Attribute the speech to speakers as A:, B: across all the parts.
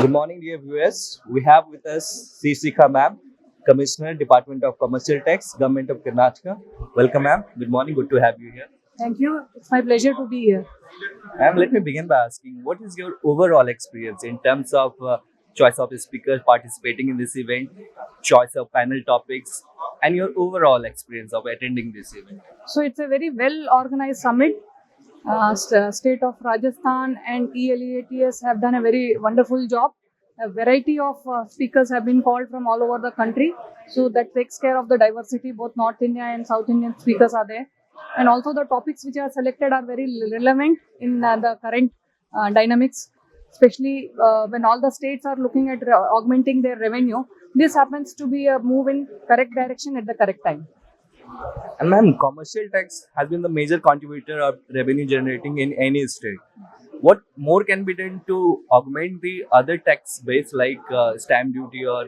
A: Good morning, dear viewers. We have with us C. Sika ma'am, Commissioner, Department of Commercial Tax, Government of Karnataka. Welcome, ma'am. Good morning. Good to have you here.
B: Thank you. It's my pleasure to be here.
A: Ma'am, let me begin by asking, what is your overall experience in terms of choice of speakers participating in this event, choice of panel topics, and your overall experience of attending this event?
B: So it's a very well organized summit. State of Rajasthan and ELEATS have done a very wonderful job. A variety of speakers have been called from all over the country. So that takes care of the diversity. Both North India and South Indian speakers are there. And also the topics which are selected are very relevant in the current dynamics, especially when all the states are looking at augmenting their revenue. This happens to be a move in correct direction at the correct time.
A: And ma'am, commercial tax has been the major contributor of revenue generating in any state. What more can be done to augment the other tax base like stamp duty or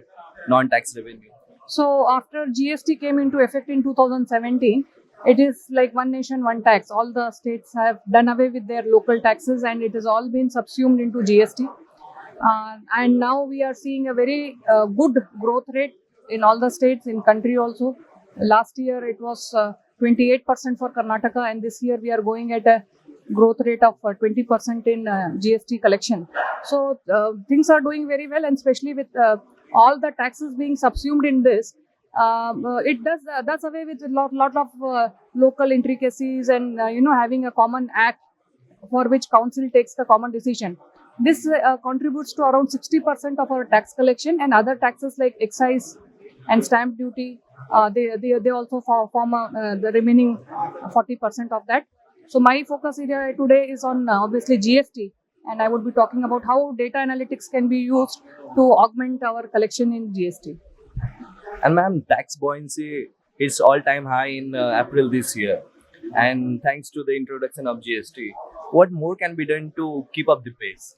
A: non-tax revenue?
B: So after GST came into effect in 2017, it is like one nation, one tax. All the states have done away with their local taxes and it has all been subsumed into GST. And now we are seeing a very good growth rate in all the states, in country also. Last year it was 28% for Karnataka, and this year we are going at a growth rate of 20% in GST collection. So things are doing very well, and especially with all the taxes being subsumed in this, it does away with a lot of local intricacies and having a common act for which council takes the common decision. This contributes to around 60% of our tax collection, and other taxes like excise and stamp duty. They also form the remaining 40% of that. So my focus area today is on obviously GST, and I would be talking about how data analytics can be used to augment our collection in GST.
A: And ma'am, tax buoyancy is all-time high in April this year. And thanks to the introduction of GST, what more can be done to keep up the pace?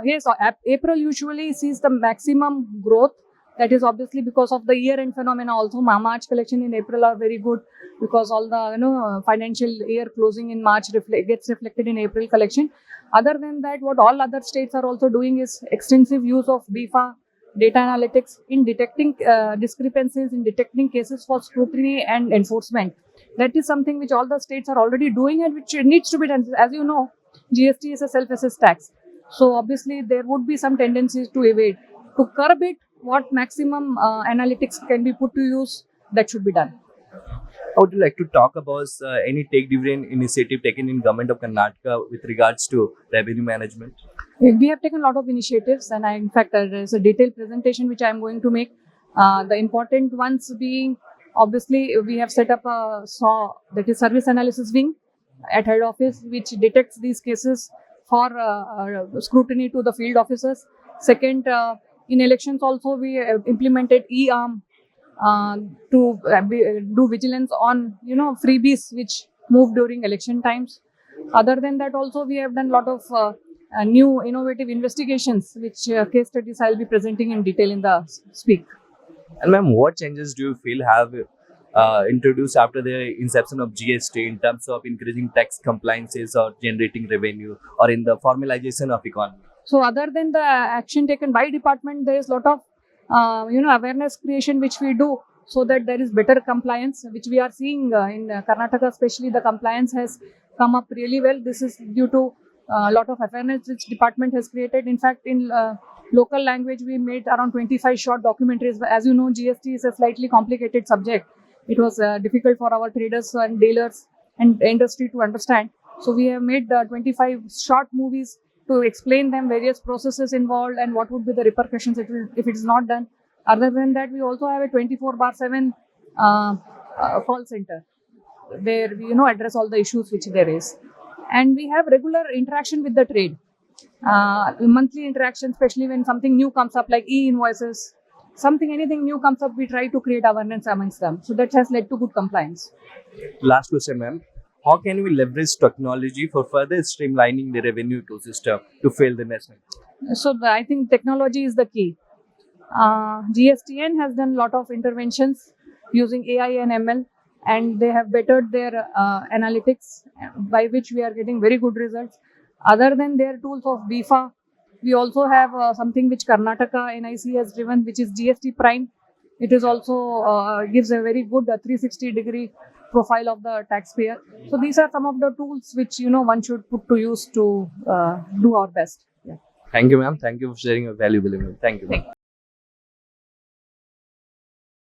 B: Yes, April usually sees the maximum growth. That is obviously because of the year-end phenomena. Also, March collection in April are very good because all the financial year closing in March gets reflected in April collection. Other than that, what all other states are also doing is extensive use of BIFA data analytics in detecting discrepancies, in detecting cases for scrutiny and enforcement. That is something which all the states are already doing and which needs to be done. As you know, GST is a self-assessed tax. So obviously there would be some tendencies to evade. To curb it, what maximum analytics can be put to use, that should be done.
A: I would like to talk about any take dividend initiative taken in government of Karnataka with regards to revenue management.
B: We have taken a lot of initiatives, and in fact, there is a detailed presentation which I am going to make. The important ones being, obviously, we have set up a SAW, that is Service Analysis Wing, at head office, which detects these cases for scrutiny to the field officers. Second, in elections also, we implemented e-arm to do vigilance on freebies which move during election times. Other than that, also we have done a lot of new innovative investigations, which case studies I'll be presenting in detail in the speak.
A: And ma'am, what changes do you feel have introduced after the inception of GST in terms of increasing tax compliances or generating revenue or in the formalization of economy?
B: So other than the action taken by department, there is a lot of awareness creation which we do so that there is better compliance, which we are seeing in Karnataka, especially the compliance has come up really well. This is due to a lot of awareness which department has created. In fact, in local language, we made around 25 short documentaries. As you know, GST is a slightly complicated subject. It was difficult for our traders and dealers and industry to understand. So we have made 25 short movies to explain them various processes involved and what would be the repercussions if it is not done. Other than that, we also have a 24/7 call center where we address all the issues which there is, and we have regular interaction with the trade, monthly interaction, especially when something new comes up like e-invoices, anything new comes up, we try to create awareness amongst them. So that has led to good compliance.
A: Last question, ma'am. How can we leverage technology for further streamlining the revenue ecosystem to fail the national?
B: So I think technology is the key. GSTN has done a lot of interventions using AI and ML, and they have bettered their analytics, by which we are getting very good results. Other than their tools of BIFA, We also have something which Karnataka NIC has driven, which is GST Prime. It is also gives a very good 360-degree profile of the taxpayer. So these are some of the tools which one should put to use to do our best. Yeah.
A: Thank you, ma'am. Thank you for sharing your valuable input. Thank you.
C: Thank